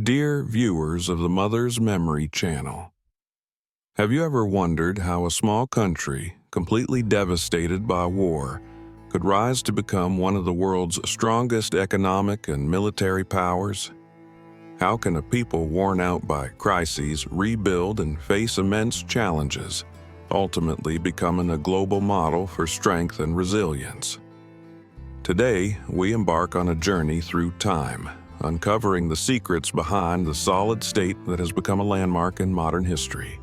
Dear viewers of the Mother's Memory channel, have you ever wondered how a small country, completely devastated by war, could rise to become one of the world's strongest economic and military powers? How can a people worn out by crises rebuild and face immense challenges, ultimately becoming a global model for strength and resilience? Today, we embark on a journey through time, uncovering the secrets behind the solid state that has become a landmark in modern history.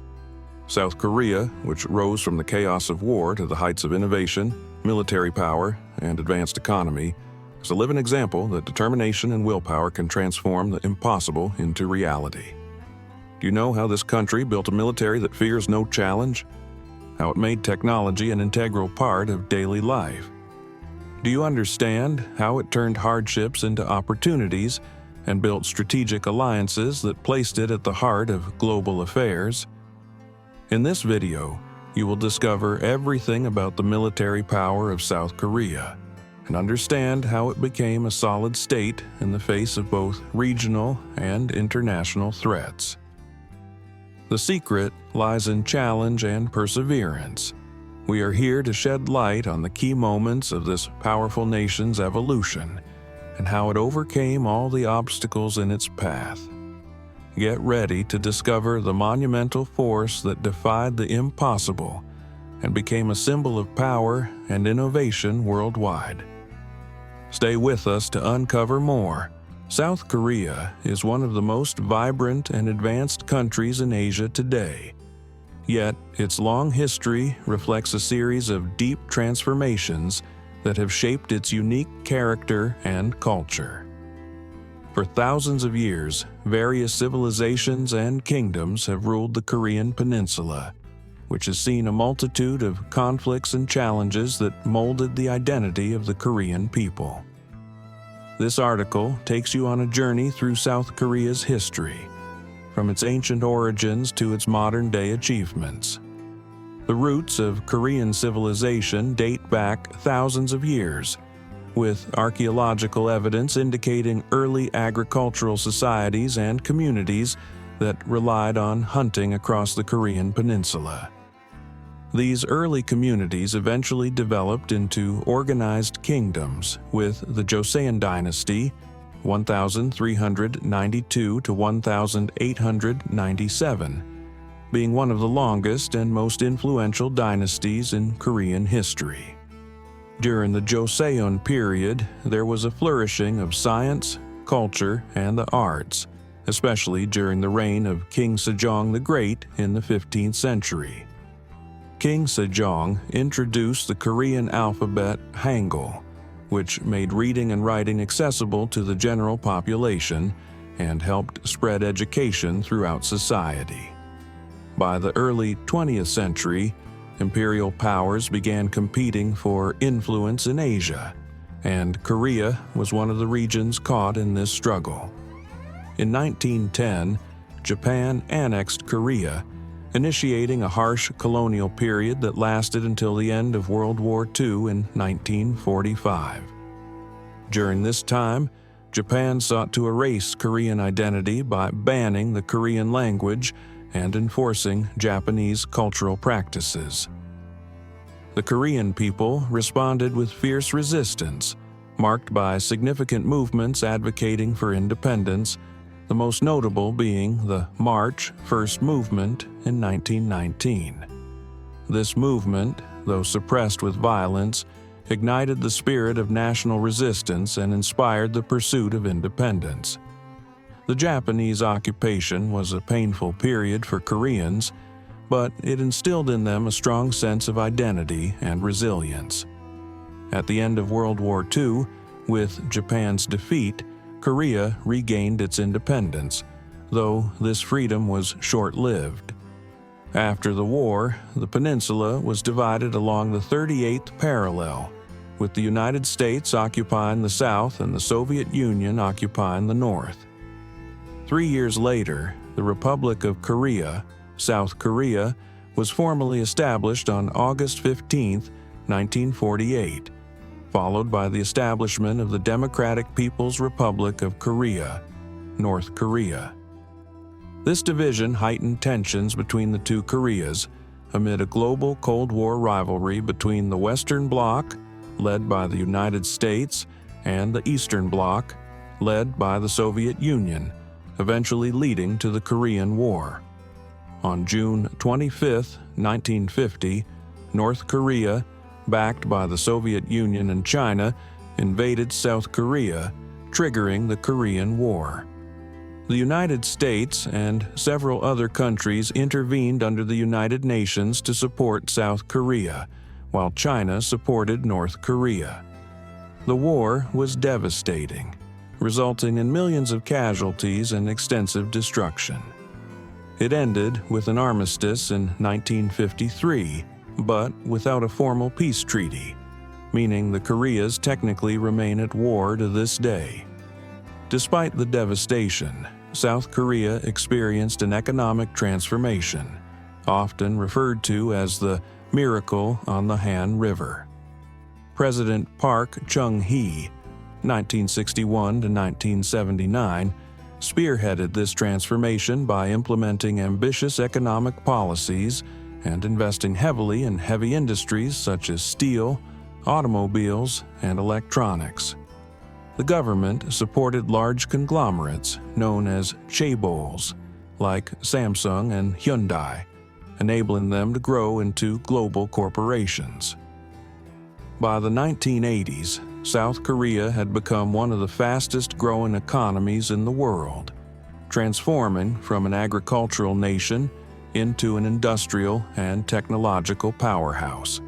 South Korea, which rose from the chaos of war to the heights of innovation, military power, and advanced economy, is a living example that determination and willpower can transform the impossible into reality. Do you know how this country built a military that fears no challenge? How it made technology an integral part of daily life? Do you understand how it turned hardships into opportunities and built strategic alliances that placed it at the heart of global affairs? In this video, you will discover everything about the military power of South Korea and understand how it became a solid state in the face of both regional and international threats. The secret lies in challenge and perseverance. We are here to shed light on the key moments of this powerful nation's evolution and how it overcame all the obstacles in its path. Get ready to discover the monumental force that defied the impossible and became a symbol of power and innovation worldwide. Stay with us to uncover more. South Korea is one of the most vibrant and advanced countries in Asia today. Yet, its long history reflects a series of deep transformations that have shaped its unique character and culture. For thousands of years, various civilizations and kingdoms have ruled the Korean Peninsula, which has seen a multitude of conflicts and challenges that molded the identity of the Korean people. This article takes you on a journey through South Korea's history, from its ancient origins to its modern-day achievements. The roots of Korean civilization date back thousands of years, with archaeological evidence indicating early agricultural societies and communities that relied on hunting across the Korean Peninsula. These early communities eventually developed into organized kingdoms, with the Joseon dynasty 1392 to 1897, being one of the longest and most influential dynasties in Korean history. During the Joseon period, there was a flourishing of science, culture, and the arts, especially during the reign of King Sejong the Great in the 15th century. King Sejong introduced the Korean alphabet Hangul, which made reading and writing accessible to the general population and helped spread education throughout society. By the early 20th century, imperial powers began competing for influence in Asia, and Korea was one of the regions caught in this struggle. In 1910, Japan annexed Korea, initiating a harsh colonial period that lasted until the end of World War II in 1945. During this time, Japan sought to erase Korean identity by banning the Korean language and enforcing Japanese cultural practices. The Korean people responded with fierce resistance, marked by significant movements advocating for independence, the most notable being the March First Movement in 1919. This movement, though suppressed with violence, ignited the spirit of national resistance and inspired the pursuit of independence. The Japanese occupation was a painful period for Koreans, but it instilled in them a strong sense of identity and resilience. At the end of World War II, with Japan's defeat, Korea regained its independence, though this freedom was short-lived. After the war, the peninsula was divided along the 38th parallel, with the United States occupying the south and the Soviet Union occupying the north. 3 years later, the Republic of Korea, South Korea, was formally established on August 15, 1948, followed by the establishment of the Democratic People's Republic of Korea, North Korea. This division heightened tensions between the two Koreas amid a global Cold War rivalry between the Western Bloc, led by the United States, and the Eastern Bloc, led by the Soviet Union, eventually leading to the Korean War. On June 25, 1950, North Korea, backed by the Soviet Union and China, invaded South Korea, triggering the Korean War. The United States and several other countries intervened under the United Nations to support South Korea, while China supported North Korea. The war was devastating, resulting in millions of casualties and extensive destruction. It ended with an armistice in 1953, but without a formal peace treaty, meaning the Koreas technically remain at war to this day. Despite the devastation, South Korea experienced an economic transformation, often referred to as the Miracle on the Han River. President Park Chung-hee, 1961 to 1979, spearheaded this transformation by implementing ambitious economic policies and investing heavily in heavy industries such as steel, automobiles, and electronics. The government supported large conglomerates known as chaebols, like Samsung and Hyundai, enabling them to grow into global corporations. By the 1980s, South Korea had become one of the fastest-growing economies in the world, transforming from an agricultural nation into an industrial and technological powerhouse.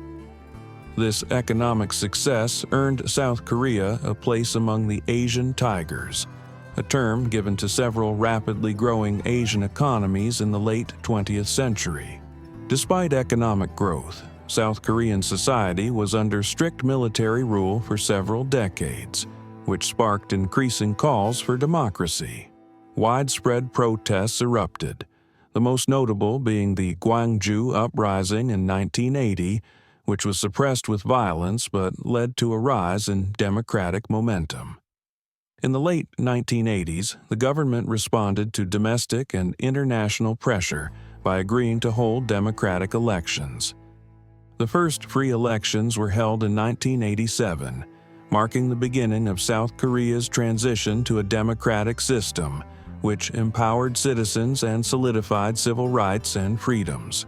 This economic success earned South Korea a place among the Asian tigers, a term given to several rapidly growing Asian economies in the late 20th century. Despite economic growth, South Korean society was under strict military rule for several decades, which sparked increasing calls for democracy. Widespread protests erupted, the most notable being the Gwangju Uprising in 1980, which was suppressed with violence but led to a rise in democratic momentum. In the late 1980s, the government responded to domestic and international pressure by agreeing to hold democratic elections. The first free elections were held in 1987, marking the beginning of South Korea's transition to a democratic system, which empowered citizens and solidified civil rights and freedoms.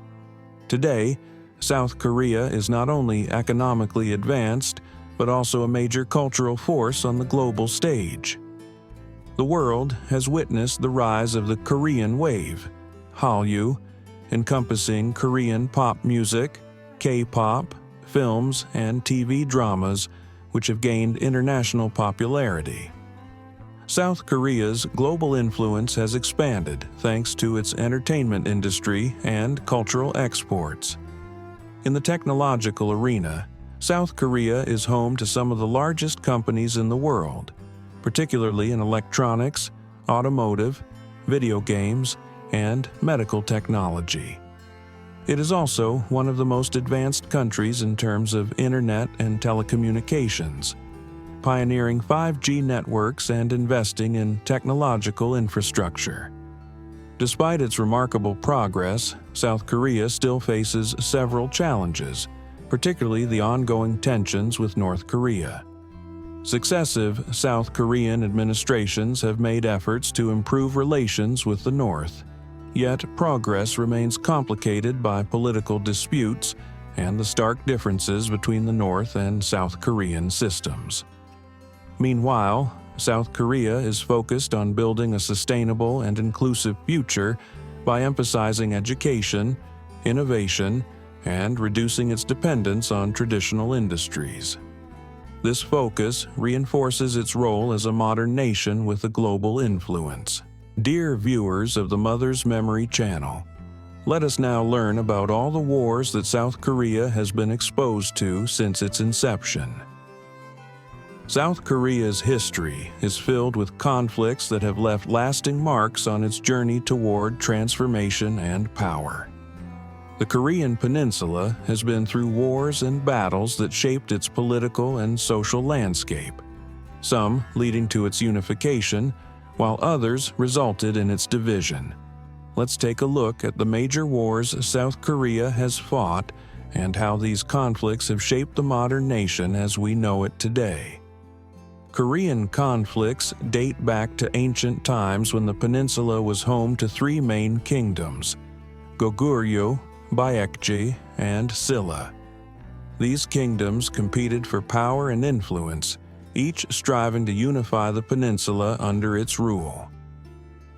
Today, South Korea is not only economically advanced, but also a major cultural force on the global stage. The world has witnessed the rise of the Korean wave, Hallyu, encompassing Korean pop music, K-pop, films, and TV dramas, which have gained international popularity. South Korea's global influence has expanded thanks to its entertainment industry and cultural exports. In the technological arena, South Korea is home to some of the largest companies in the world, particularly in electronics, automotive, video games, and medical technology. It is also one of the most advanced countries in terms of internet and telecommunications, pioneering 5G networks and investing in technological infrastructure. Despite its remarkable progress, South Korea still faces several challenges, particularly the ongoing tensions with North Korea. Successive South Korean administrations have made efforts to improve relations with the North, yet progress remains complicated by political disputes and the stark differences between the North and South Korean systems. Meanwhile, South Korea is focused on building a sustainable and inclusive future by emphasizing education, innovation, and reducing its dependence on traditional industries. This focus reinforces its role as a modern nation with a global influence. Dear viewers of the Mother's Memory channel, let us now learn about all the wars that South Korea has been exposed to since its inception. South Korea's history is filled with conflicts that have left lasting marks on its journey toward transformation and power. The Korean Peninsula has been through wars and battles that shaped its political and social landscape, some leading to its unification, while others resulted in its division. Let's take a look at the major wars South Korea has fought and how these conflicts have shaped the modern nation as we know it today. Korean conflicts date back to ancient times when the peninsula was home to three main kingdoms: Goguryeo, Baekje, and Silla. These kingdoms competed for power and influence, each striving to unify the peninsula under its rule.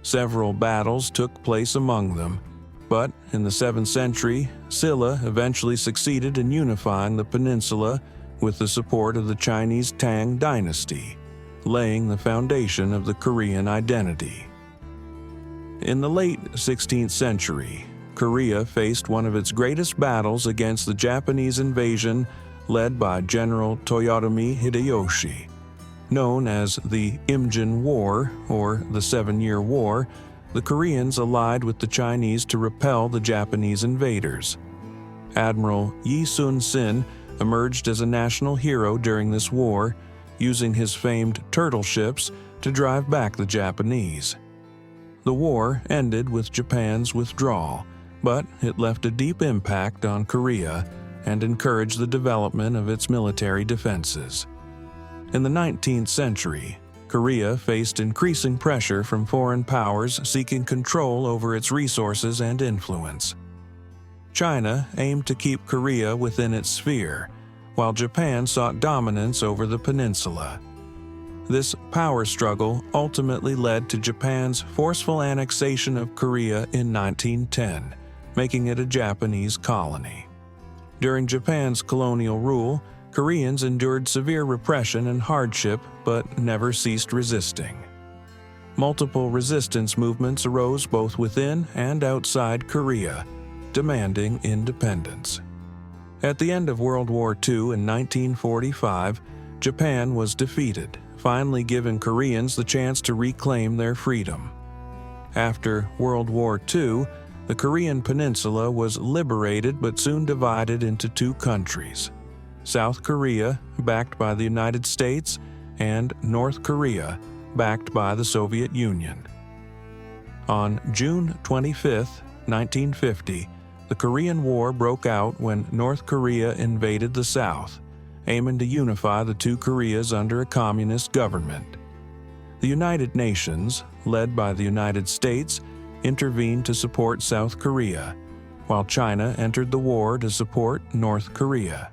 Several battles took place among them, but in the 7th century, Silla eventually succeeded in unifying the peninsula with the support of the Chinese Tang dynasty, laying the foundation of the Korean identity. In the late 16th century, Korea faced one of its greatest battles against the Japanese invasion led by General Toyotomi Hideyoshi. Known as the Imjin War, or the 7-Year War, the Koreans allied with the Chinese to repel the Japanese invaders. Admiral Yi Sun-sin emerged as a national hero during this war, using his famed turtle ships to drive back the Japanese. The war ended with Japan's withdrawal, but it left a deep impact on Korea and encouraged the development of its military defenses. In the 19th century, Korea faced increasing pressure from foreign powers seeking control over its resources and influence. China aimed to keep Korea within its sphere, while Japan sought dominance over the peninsula. This power struggle ultimately led to Japan's forceful annexation of Korea in 1910, making it a Japanese colony. During Japan's colonial rule, Koreans endured severe repression and hardship but never ceased resisting. Multiple resistance movements arose both within and outside Korea, demanding independence. At the end of World War II in 1945, Japan was defeated, finally giving Koreans the chance to reclaim their freedom. After World War II, the Korean Peninsula was liberated but soon divided into two countries: South Korea, backed by the United States, and North Korea, backed by the Soviet Union. On June 25, 1950, the Korean War broke out when North Korea invaded the South, aiming to unify the two Koreas under a communist government. The United Nations, led by the United States, intervened to support South Korea, while China entered the war to support North Korea.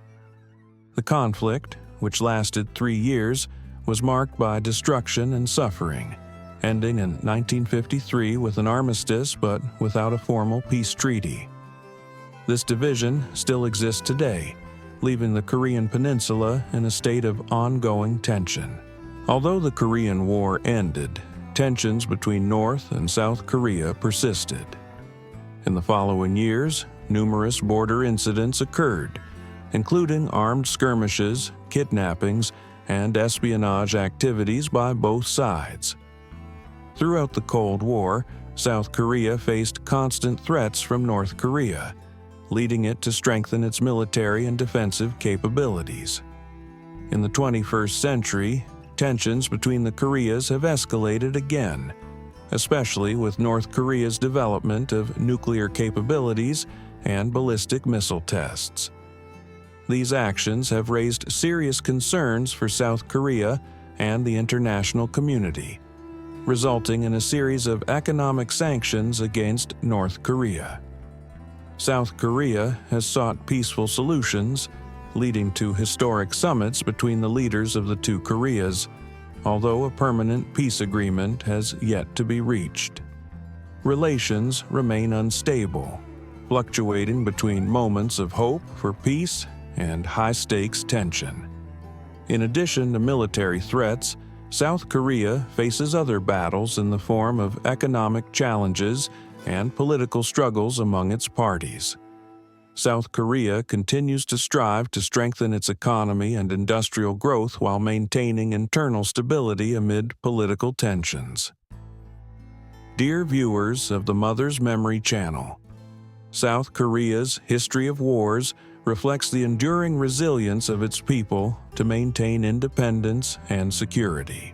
The conflict, which lasted 3 years, was marked by destruction and suffering, ending in 1953 with an armistice but without a formal peace treaty. This division still exists today, leaving the Korean Peninsula in a state of ongoing tension. Although the Korean War ended, tensions between North and South Korea persisted. In the following years, numerous border incidents occurred, including armed skirmishes, kidnappings, and espionage activities by both sides. Throughout the Cold War, South Korea faced constant threats from North Korea, leading it to strengthen its military and defensive capabilities. In the 21st century, tensions between the Koreas have escalated again, especially with North Korea's development of nuclear capabilities and ballistic missile tests. These actions have raised serious concerns for South Korea and the international community, resulting in a series of economic sanctions against North Korea. South Korea has sought peaceful solutions, leading to historic summits between the leaders of the two Koreas, although a permanent peace agreement has yet to be reached. Relations remain unstable, fluctuating between moments of hope for peace and high-stakes tension. In addition to military threats, South Korea faces other battles in the form of economic challenges and political struggles among its parties. South Korea continues to strive to strengthen its economy and industrial growth while maintaining internal stability amid political tensions. Dear viewers of the Mother's Memory Channel, South Korea's history of wars reflects the enduring resilience of its people to maintain independence and security.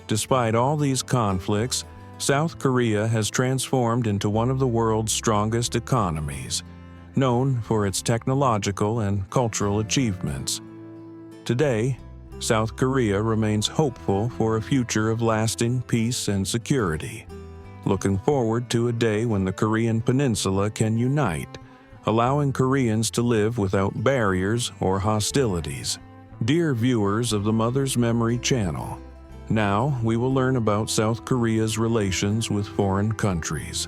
Despite all these conflicts, South Korea has transformed into one of the world's strongest economies, known for its technological and cultural achievements. Today, South Korea remains hopeful for a future of lasting peace and security, looking forward to a day when the Korean Peninsula can unite, allowing Koreans to live without barriers or hostilities. Dear viewers of the Mother's Memory channel, now we will learn about South Korea's relations with foreign countries.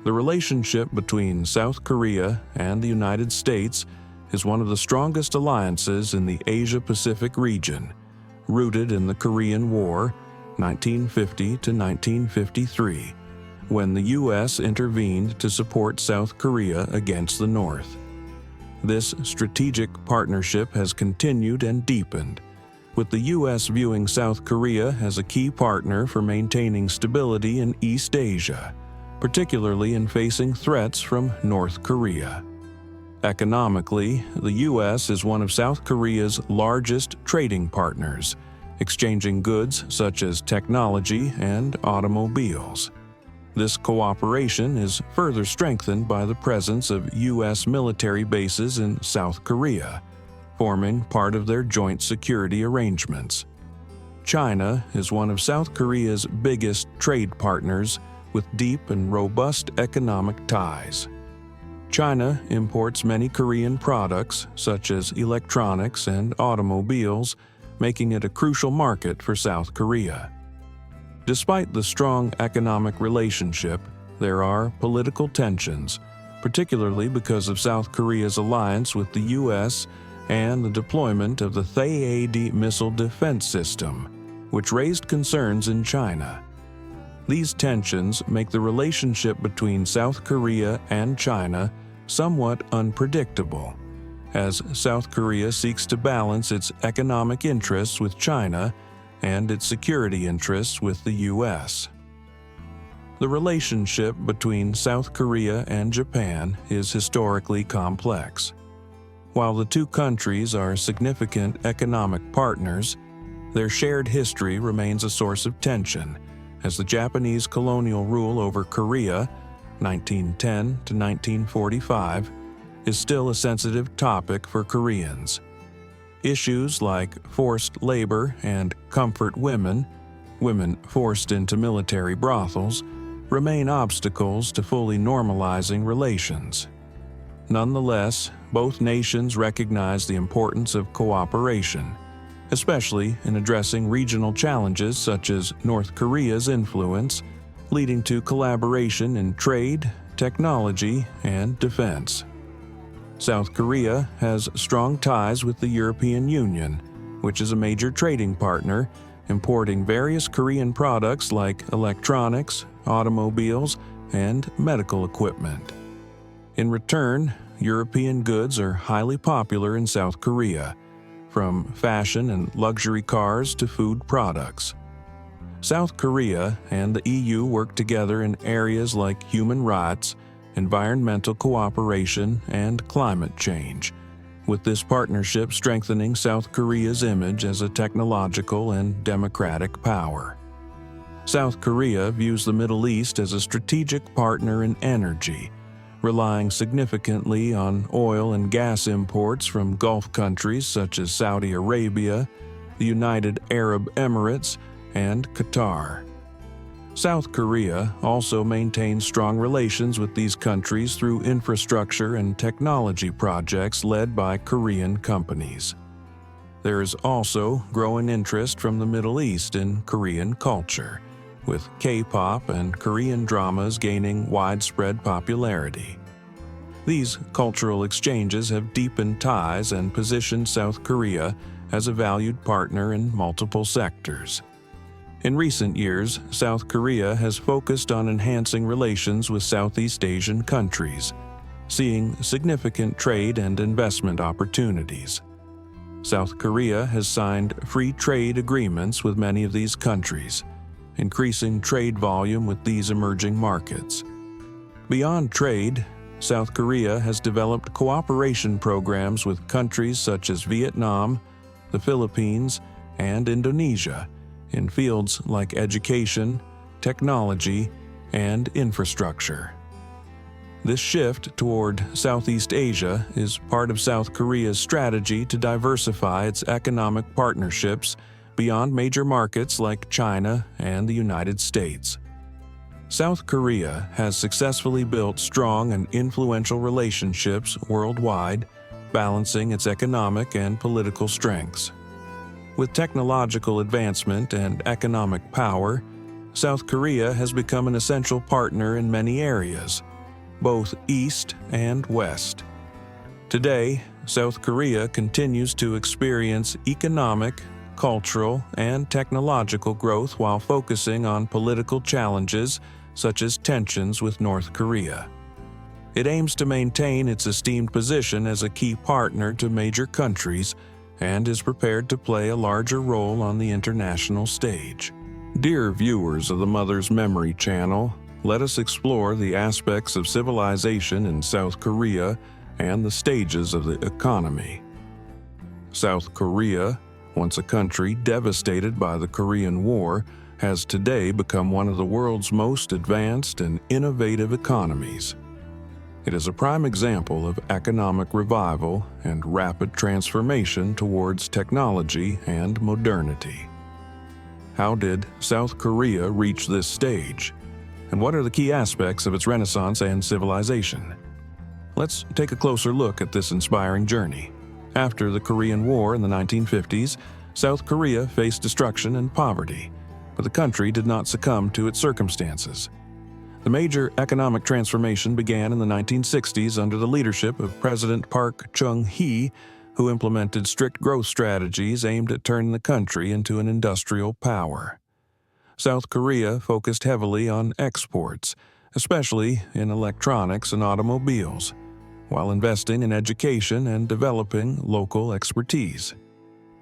The relationship between South Korea and the United States is one of the strongest alliances in the Asia-Pacific region, rooted in the Korean War, 1950 to 1953, when the U.S. intervened to support South Korea against the North. This strategic partnership has continued and deepened, with the U.S. viewing South Korea as a key partner for maintaining stability in East Asia, particularly in facing threats from North Korea. Economically, the U.S. is one of South Korea's largest trading partners, exchanging goods such as technology and automobiles. This cooperation is further strengthened by the presence of U.S. military bases in South Korea, forming part of their joint security arrangements. China is one of South Korea's biggest trade partners with deep and robust economic ties. China imports many Korean products, such as electronics and automobiles, making it a crucial market for South Korea. Despite the strong economic relationship, there are political tensions, particularly because of South Korea's alliance with the U.S. and the deployment of the THAAD missile defense system, which raised concerns in China. These tensions make the relationship between South Korea and China somewhat unpredictable, as South Korea seeks to balance its economic interests with China and its security interests with the U.S. The relationship between South Korea and Japan is historically complex. While the two countries are significant economic partners, their shared history remains a source of tension, as the Japanese colonial rule over Korea, 1910 to 1945, is still a sensitive topic for Koreans. Issues like forced labor and comfort women forced into military brothels, remain obstacles to fully normalizing relations. Nonetheless, both nations recognize the importance of cooperation, especially in addressing regional challenges such as North Korea's influence, leading to collaboration in trade, technology, and defense. South Korea has strong ties with the European Union, which is a major trading partner, importing various Korean products like electronics, automobiles, and medical equipment. In return, European goods are highly popular in South Korea, from fashion and luxury cars to food products. South Korea and the EU work together in areas like human rights, environmental cooperation, and climate change, with this partnership strengthening South Korea's image as a technological and democratic power. South Korea views the Middle East as a strategic partner in energy, relying significantly on oil and gas imports from Gulf countries such as Saudi Arabia, the United Arab Emirates, and Qatar. South Korea also maintains strong relations with these countries through infrastructure and technology projects led by Korean companies. There is also growing interest from the Middle East in Korean culture, with K-pop and Korean dramas gaining widespread popularity. These cultural exchanges have deepened ties and positioned South Korea as a valued partner in multiple sectors. In recent years, South Korea has focused on enhancing relations with Southeast Asian countries, seeing significant trade and investment opportunities. South Korea has signed free trade agreements with many of these countries, increasing trade volume with these emerging markets. Beyond trade, South Korea has developed cooperation programs with countries such as Vietnam, the Philippines, and Indonesia, in fields like education, technology, and infrastructure. This shift toward Southeast Asia is part of South Korea's strategy to diversify its economic partnerships beyond major markets like China and the United States. South Korea has successfully built strong and influential relationships worldwide, balancing its economic and political strengths. With technological advancement and economic power, South Korea has become an essential partner in many areas, both East and West. Today, South Korea continues to experience economic, cultural, and technological growth while focusing on political challenges such as tensions with North Korea. It aims to maintain its esteemed position as a key partner to major countries and is prepared to play a larger role on the international stage. Dear viewers of the Mother's Memory Channel, let us explore the aspects of civilization in South Korea and the stages of the economy. South Korea, once a country devastated by the Korean War, has today become one of the world's most advanced and innovative economies. It is a prime example of economic revival and rapid transformation towards technology and modernity. How did South Korea reach this stage? And what are the key aspects of its renaissance and civilization? Let's take a closer look at this inspiring journey. After the Korean War in the 1950s, South Korea faced destruction and poverty, but the country did not succumb to its circumstances. The major economic transformation began in the 1960s under the leadership of President Park Chung-hee, who implemented strict growth strategies aimed at turning the country into an industrial power. South Korea focused heavily on exports, especially in electronics and automobiles, while investing in education and developing local expertise.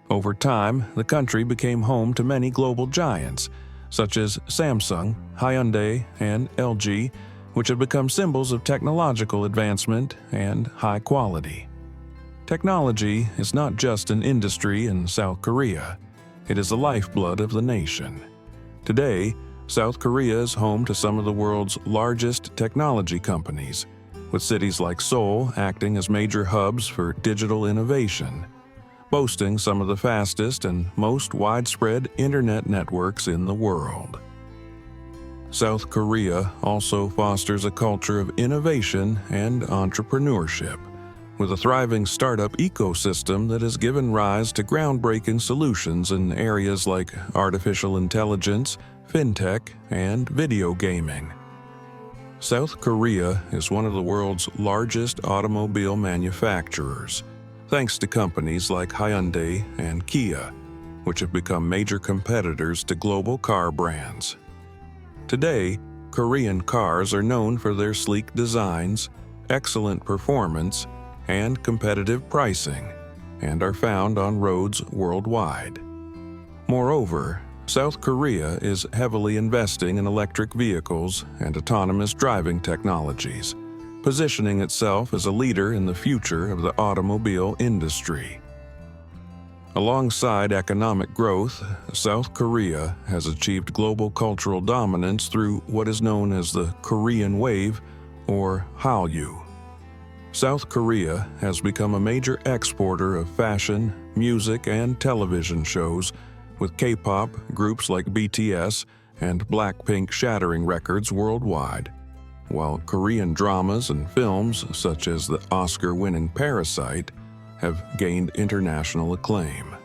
Over time, the country became home to many global giants, such as Samsung, Hyundai, and LG, which have become symbols of technological advancement and high quality. Technology is not just an industry in South Korea, it is the lifeblood of the nation. Today, South Korea is home to some of the world's largest technology companies, with cities like Seoul acting as major hubs for digital innovation, boasting some of the fastest and most widespread internet networks in the world. South Korea also fosters a culture of innovation and entrepreneurship, with a thriving startup ecosystem that has given rise to groundbreaking solutions in areas like artificial intelligence, fintech, and video gaming. South Korea is one of the world's largest automobile manufacturers, thanks to companies like Hyundai and Kia, which have become major competitors to global car brands. Today, Korean cars are known for their sleek designs, excellent performance, and competitive pricing, and are found on roads worldwide. Moreover, South Korea is heavily investing in electric vehicles and autonomous driving technologies, positioning itself as a leader in the future of the automobile industry. Alongside economic growth, South Korea has achieved global cultural dominance through what is known as the Korean Wave, or Hallyu. South Korea has become a major exporter of fashion, music, and television shows, with K-pop groups like BTS and Blackpink shattering records worldwide, while Korean dramas and films such as the Oscar-winning Parasite have gained international acclaim.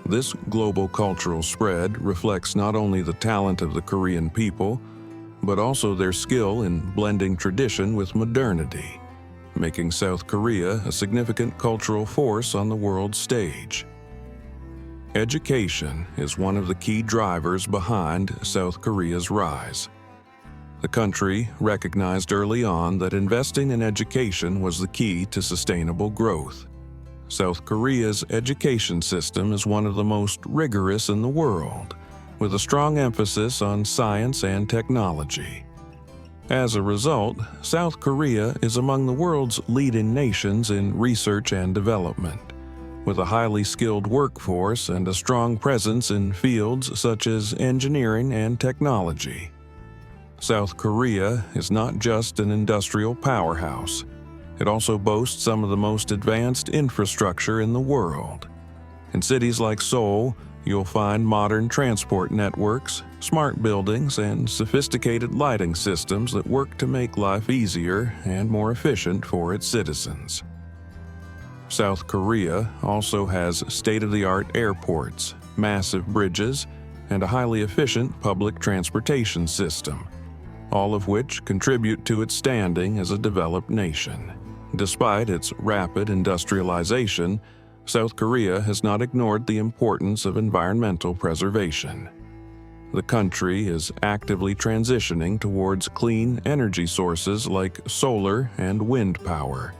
This global cultural spread reflects not only the talent of the Korean people, but also their skill in blending tradition with modernity, making South Korea a significant cultural force on the world stage. Education is one of the key drivers behind South Korea's rise. The country recognized early on that investing in education was the key to sustainable growth. South Korea's education system is one of the most rigorous in the world, with a strong emphasis on science and technology. As a result, South Korea is among the world's leading nations in research and development, with a highly skilled workforce and a strong presence in fields such as engineering and technology. South Korea is not just an industrial powerhouse. It also boasts some of the most advanced infrastructure in the world. In cities like Seoul, you'll find modern transport networks, smart buildings, and sophisticated lighting systems that work to make life easier and more efficient for its citizens. South Korea also has state-of-the-art airports, massive bridges, and a highly efficient public transportation system, all of which contribute to its standing as a developed nation. Despite its rapid industrialization, South Korea has not ignored the importance of environmental preservation. The country is actively transitioning towards clean energy sources like solar and wind power,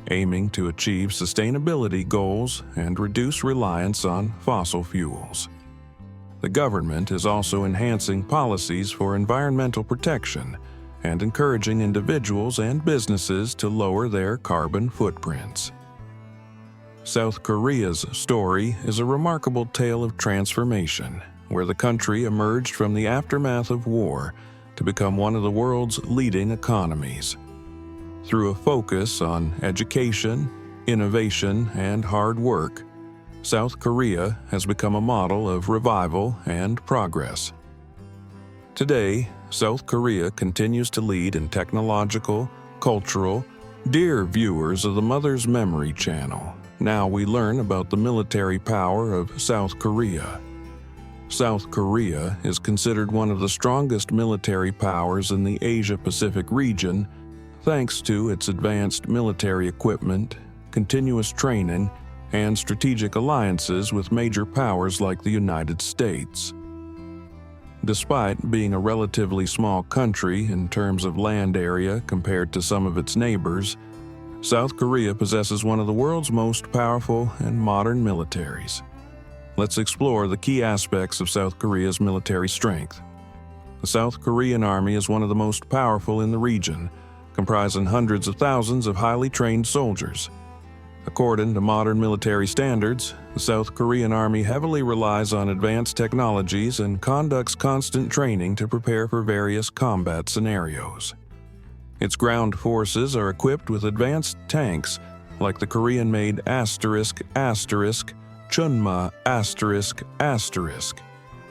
aiming to achieve sustainability goals and reduce reliance on fossil fuels. The government is also enhancing policies for environmental protection and encouraging individuals and businesses to lower their carbon footprints. South Korea's story is a remarkable tale of transformation, where the country emerged from the aftermath of war to become one of the world's leading economies. Through a focus on education, innovation, and hard work, South Korea has become a model of revival and progress. Today, South Korea continues to lead in technological, cultural. Dear viewers of the Mother's Memory channel, now we learn about the military power of South Korea. South Korea is considered one of the strongest military powers in the Asia-Pacific region, thanks to its advanced military equipment, continuous training, and strategic alliances with major powers like the United States. Despite being a relatively small country in terms of land area compared to some of its neighbors, South Korea possesses one of the world's most powerful and modern militaries. Let's explore the key aspects of South Korea's military strength. The South Korean Army is one of the most powerful in the region, comprising hundreds of thousands of highly trained soldiers. According to modern military standards, the South Korean Army heavily relies on advanced technologies and conducts constant training to prepare for various combat scenarios. Its ground forces are equipped with advanced tanks like the Korean-made Chunma***,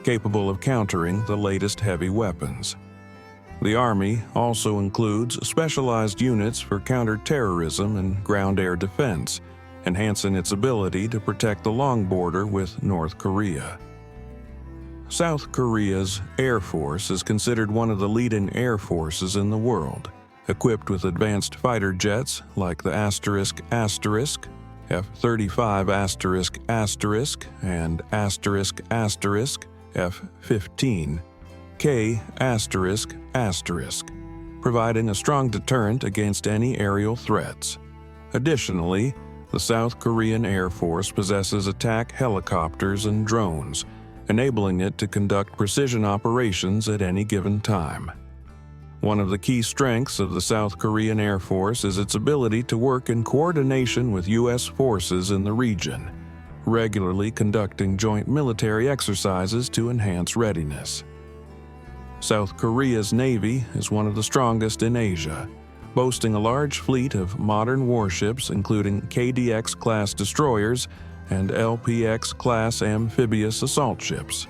capable of countering the latest heavy weapons. The Army also includes specialized units for counter-terrorism and ground-air defense, enhancing its ability to protect the long border with North Korea. South Korea's Air Force is considered one of the leading air forces in the world, equipped with advanced fighter jets like the ***, F-35***, and ***F-15, K****, providing a strong deterrent against any aerial threats. Additionally, the South Korean Air Force possesses attack helicopters and drones, enabling it to conduct precision operations at any given time. One of the key strengths of the South Korean Air Force is its ability to work in coordination with U.S. forces in the region, regularly conducting joint military exercises to enhance readiness. South Korea's Navy is one of the strongest in Asia, boasting a large fleet of modern warships including KDX-class destroyers and LPX-class amphibious assault ships.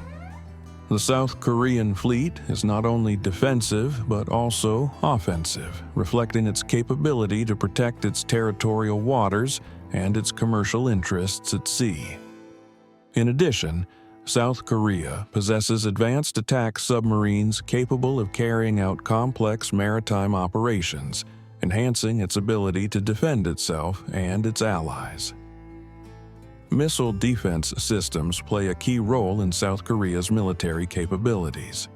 The South Korean fleet is not only defensive but also offensive, reflecting its capability to protect its territorial waters and its commercial interests at sea. In addition, South Korea possesses advanced attack submarines capable of carrying out complex maritime operations, enhancing its ability to defend itself and its allies. Missile defense systems play a key role in South Korea's military capabilities.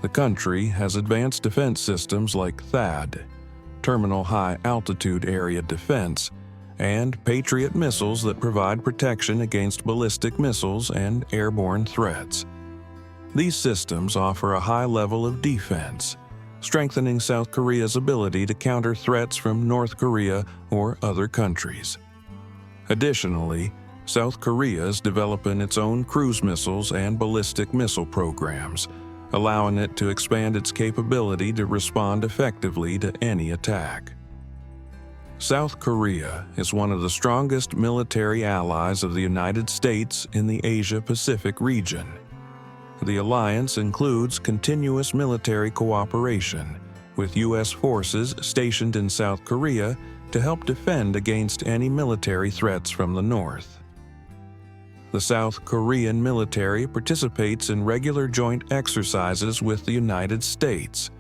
The country has advanced defense systems like THAAD, Terminal High Altitude Area Defense, and Patriot missiles that provide protection against ballistic missiles and airborne threats. These systems offer a high level of defense, strengthening South Korea's ability to counter threats from North Korea or other countries. Additionally, South Korea is developing its own cruise missiles and ballistic missile programs, allowing it to expand its capability to respond effectively to any attack. South Korea is one of the strongest military allies of the United States in the Asia-Pacific region. The alliance includes continuous military cooperation, with U.S. forces stationed in South Korea to help defend against any military threats from the north. The South Korean military participates in regular joint exercises with the United States,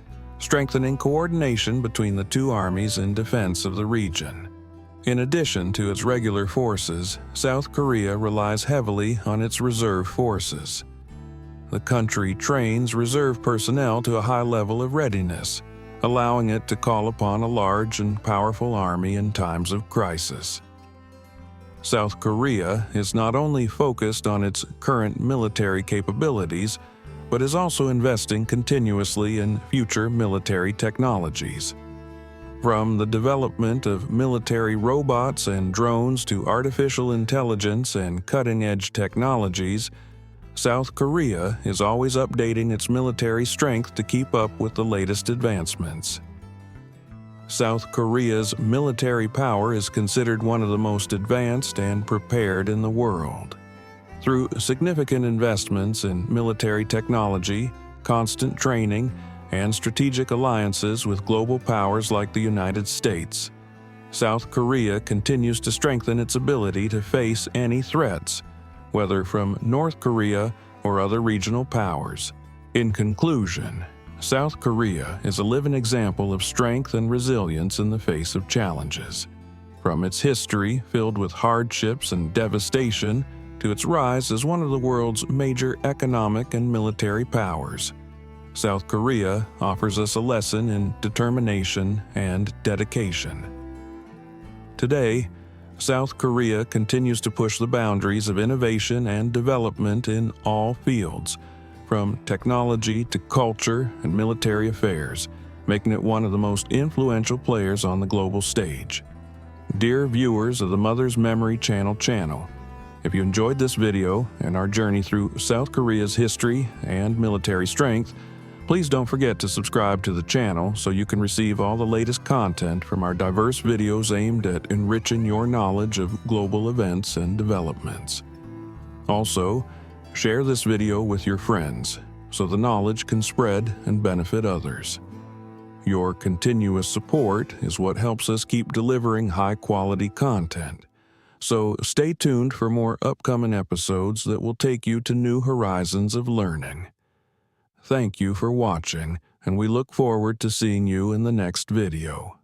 strengthening coordination between the two armies in defense of the region. In addition to its regular forces, South Korea relies heavily on its reserve forces. The country trains reserve personnel to a high level of readiness, allowing it to call upon a large and powerful army in times of crisis. South Korea is not only focused on its current military capabilities, but is also investing continuously in future military technologies. From the development of military robots and drones to artificial intelligence and cutting-edge technologies, South Korea is always updating its military strength to keep up with the latest advancements. South Korea's military power is considered one of the most advanced and prepared in the world. Through significant investments in military technology, constant training, and strategic alliances with global powers like the United States, South Korea continues to strengthen its ability to face any threats, whether from North Korea or other regional powers. In conclusion, South Korea is a living example of strength and resilience in the face of challenges. From its history filled with hardships and devastation to its rise as one of the world's major economic and military powers, South Korea offers us a lesson in determination and dedication. Today, South Korea continues to push the boundaries of innovation and development in all fields, from technology to culture and military affairs, making it one of the most influential players on the global stage. Dear viewers of the Mother's Memory channel, if you enjoyed this video and our journey through South Korea's history and military strength, please don't forget to subscribe to the channel so you can receive all the latest content from our diverse videos aimed at enriching your knowledge of global events and developments. Also, share this video with your friends so the knowledge can spread and benefit others. Your continuous support is what helps us keep delivering high-quality content. So stay tuned for more upcoming episodes that will take you to new horizons of learning. Thank you for watching, and we look forward to seeing you in the next video.